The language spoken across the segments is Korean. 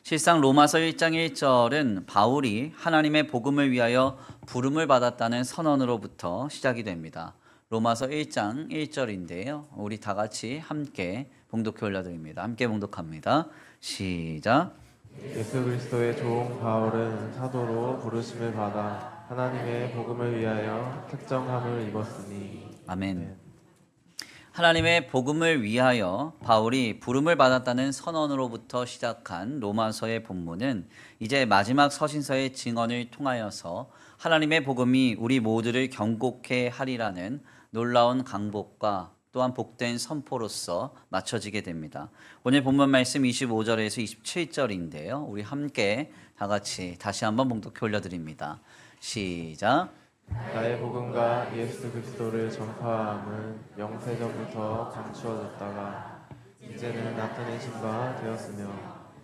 실상 로마서 1장 1절은 바울이 하나님의 복음을 위하여 부름을 받았다는 선언으로부터 시작이 됩니다. 로마서 1장 1절인데요. 우리 다 같이 함께 봉독해 올려드립니다. 함께 봉독합니다. 시작. 예수 그리스도의 종 바울은 사도로 부르심을 받아 하나님의 복음을 위하여 특정함을 입었으니. 아멘. 하나님의 복음을 위하여 바울이 부름을 받았다는 선언으로부터 시작한 로마서의 본문은 이제 마지막 서신서의 증언을 통하여서 하나님의 복음이 우리 모두를 경고케 하리라는 놀라운 강복과 또한 복된 선포로서 맞춰지게 됩니다. 오늘 본문 말씀 25절에서 27절인데요. 우리 함께 다 같이 다시 한번 봉독해 올려드립니다. 시작. 나의 복음과 예수 그리스도를 전파함은 영세전부터 감추어졌다가 이제는 나타내신 바 되었으며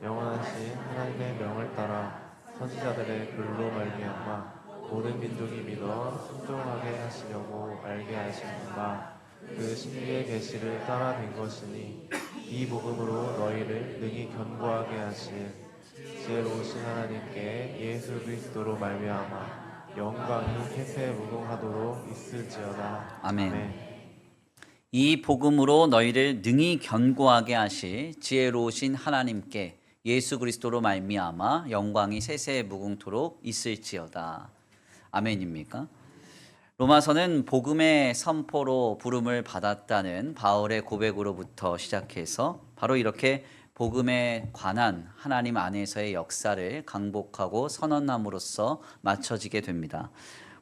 영원하신 하나님의 명을 따라 선지자들의 글로 말미암아 모든 민족이 믿어 순종하게 하시려고 알게 하신 바 그 신비의 계시를 따라 된 것이니 이 복음으로 너희를 능히 견고하게 하실 지혜로우신 하나님께 예수 그리스도로 말미암아 영광이 세세무궁하도록 있을지어다. 아멘. 이 복음으로 너희를 능히 견고하게 하실 지혜로우신 하나님께 예수 그리스도로 말미암아 영광이 세세무궁토록 있을지어다. 아멘입니까? 로마서는 복음의 선포로 부름을 받았다는 바울의 고백으로부터 시작해서 바로 이렇게 복음에 관한 하나님 안에서의 역사를 강복하고 선언함으로써 맞춰지게 됩니다.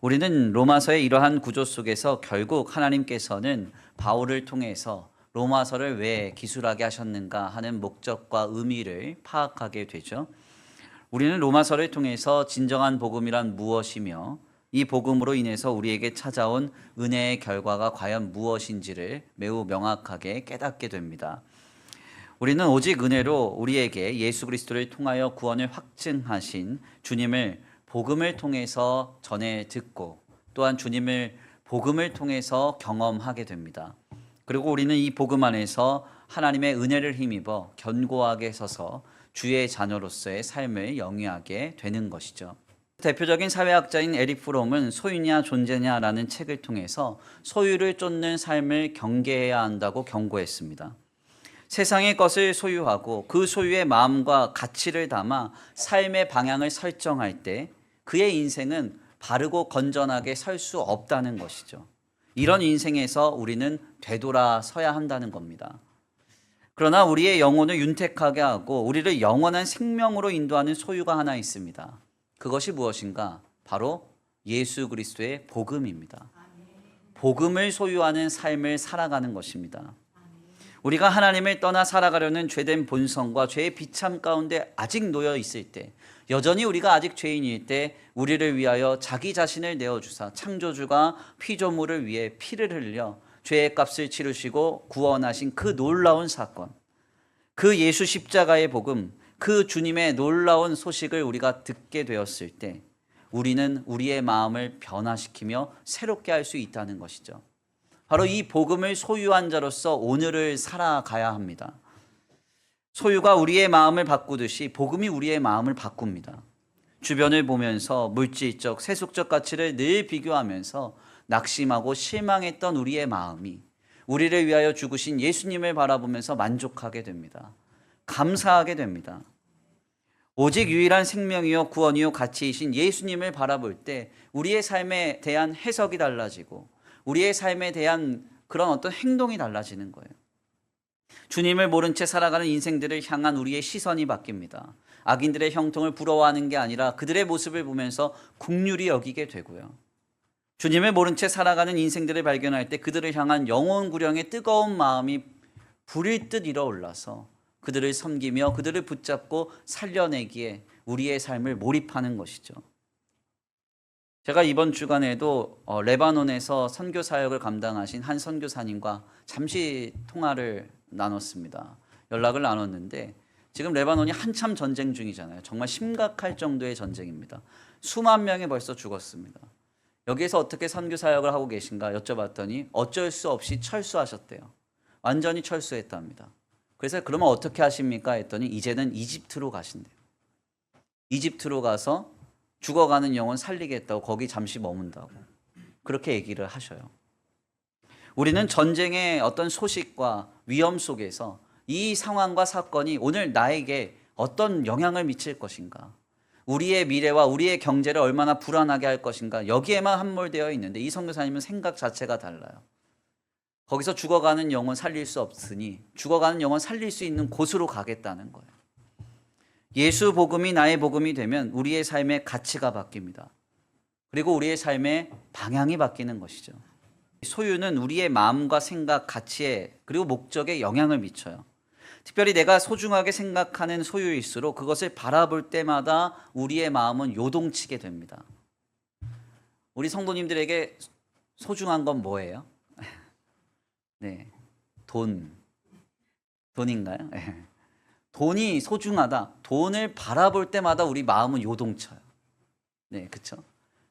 우리는 로마서의 이러한 구조 속에서 결국 하나님께서는 바울을 통해서 로마서를 왜 기술하게 하셨는가 하는 목적과 의미를 파악하게 되죠. 우리는 로마서를 통해서 진정한 복음이란 무엇이며 이 복음으로 인해서 우리에게 찾아온 은혜의 결과가 과연 무엇인지를 매우 명확하게 깨닫게 됩니다. 우리는 오직 은혜로 우리에게 예수 그리스도를 통하여 구원을 확증하신 주님을 복음을 통해서 전해 듣고 또한 주님을 복음을 통해서 경험하게 됩니다. 그리고 우리는 이 복음 안에서 하나님의 은혜를 힘입어 견고하게 서서 주의 자녀로서의 삶을 영위하게 되는 것이죠. 대표적인 사회학자인 에릭 프롬은 소유냐 존재냐라는 책을 통해서 소유를 쫓는 삶을 경계해야 한다고 경고했습니다. 세상의 것을 소유하고 그 소유의 마음과 가치를 담아 삶의 방향을 설정할 때 그의 인생은 바르고 건전하게 설 수 없다는 것이죠. 이런 인생에서 우리는 되돌아서야 한다는 겁니다. 그러나 우리의 영혼을 윤택하게 하고 우리를 영원한 생명으로 인도하는 소유가 하나 있습니다. 그것이 무엇인가? 바로 예수 그리스도의 복음입니다. 복음을 소유하는 삶을 살아가는 것입니다. 우리가 하나님을 떠나 살아가려는 죄된 본성과 죄의 비참 가운데 아직 놓여 있을 때, 여전히 우리가 아직 죄인일 때 우리를 위하여 자기 자신을 내어주사 창조주가 피조물을 위해 피를 흘려 죄의 값을 치르시고 구원하신 그 놀라운 사건, 그 예수 십자가의 복음, 그 주님의 놀라운 소식을 우리가 듣게 되었을 때 우리는 우리의 마음을 변화시키며 새롭게 할 수 있다는 것이죠. 바로 이 복음을 소유한 자로서 오늘을 살아가야 합니다. 소유가 우리의 마음을 바꾸듯이 복음이 우리의 마음을 바꿉니다. 주변을 보면서 물질적, 세속적 가치를 늘 비교하면서 낙심하고 실망했던 우리의 마음이 우리를 위하여 죽으신 예수님을 바라보면서 만족하게 됩니다. 감사하게 됩니다. 오직 유일한 생명이요 구원이요 가치이신 예수님을 바라볼 때 우리의 삶에 대한 해석이 달라지고 우리의 삶에 대한 그런 어떤 행동이 달라지는 거예요. 주님을 모른 채 살아가는 인생들을 향한 우리의 시선이 바뀝니다. 악인들의 형통을 부러워하는 게 아니라 그들의 모습을 보면서 긍휼히 여기게 되고요. 주님을 모른 채 살아가는 인생들을 발견할 때 그들을 향한 영혼 구령의 뜨거운 마음이 불일 듯 일어올라서 그들을 섬기며 그들을 붙잡고 살려내기에 우리의 삶을 몰입하는 것이죠. 제가 이번 주간에도 레바논에서 선교 사역을 감당하신 한 선교사님과 잠시 통화를 나눴습니다. 연락을 나눴는데 지금 레바논이 한참 전쟁 중이잖아요. 정말 심각할 정도의 전쟁입니다. 수만 명이 벌써 죽었습니다. 여기에서 어떻게 선교 사역을 하고 계신가 여쭤봤더니 어쩔 수 없이 철수하셨대요. 완전히 철수했답니다. 그래서 그러면 어떻게 하십니까? 했더니 이제는 이집트로 가신대요. 이집트로 가서 죽어가는 영혼 살리겠다고 거기 잠시 머문다고 그렇게 얘기를 하셔요. 우리는 전쟁의 어떤 소식과 위험 속에서 이 상황과 사건이 오늘 나에게 어떤 영향을 미칠 것인가, 우리의 미래와 우리의 경제를 얼마나 불안하게 할 것인가, 여기에만 함몰되어 있는데 이 선교사님은 생각 자체가 달라요. 거기서 죽어가는 영혼 살릴 수 없으니 죽어가는 영혼 살릴 수 있는 곳으로 가겠다는 거예요. 예수 복음이 나의 복음이 되면 우리의 삶의 가치가 바뀝니다. 그리고 우리의 삶의 방향이 바뀌는 것이죠. 소유는 우리의 마음과 생각, 가치에 그리고 목적에 영향을 미쳐요. 특별히 내가 소중하게 생각하는 소유일수록 그것을 바라볼 때마다 우리의 마음은 요동치게 됩니다. 우리 성도님들에게 소중한 건 뭐예요? 네, 돈인가요? 네. 돈이 소중하다. 돈을 바라볼 때마다 우리 마음은 요동쳐요. 네, 그렇죠?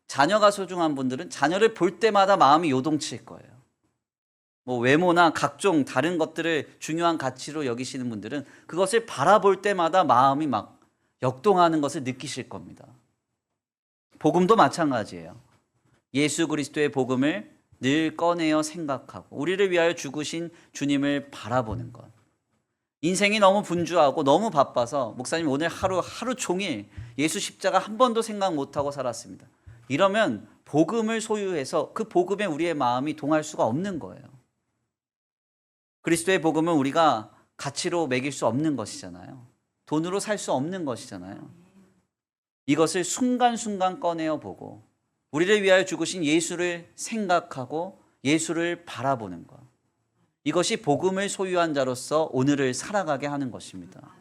자녀가 소중한 분들은 자녀를 볼 때마다 마음이 요동칠 거예요. 뭐 외모나 각종 다른 것들을 중요한 가치로 여기시는 분들은 그것을 바라볼 때마다 마음이 막 역동하는 것을 느끼실 겁니다. 복음도 마찬가지예요. 예수 그리스도의 복음을 늘 꺼내어 생각하고 우리를 위하여 죽으신 주님을 바라보는 것. 인생이 너무 분주하고 너무 바빠서 목사님 오늘 하루 종일 예수 십자가 한 번도 생각 못하고 살았습니다. 이러면 복음을 소유해서 그 복음에 우리의 마음이 동할 수가 없는 거예요. 그리스도의 복음은 우리가 가치로 매길 수 없는 것이잖아요. 돈으로 살 수 없는 것이잖아요. 이것을 순간순간 꺼내어 보고 우리를 위하여 죽으신 예수를 생각하고 예수를 바라보는 것. 이것이 복음을 소유한 자로서 오늘을 살아가게 하는 것입니다.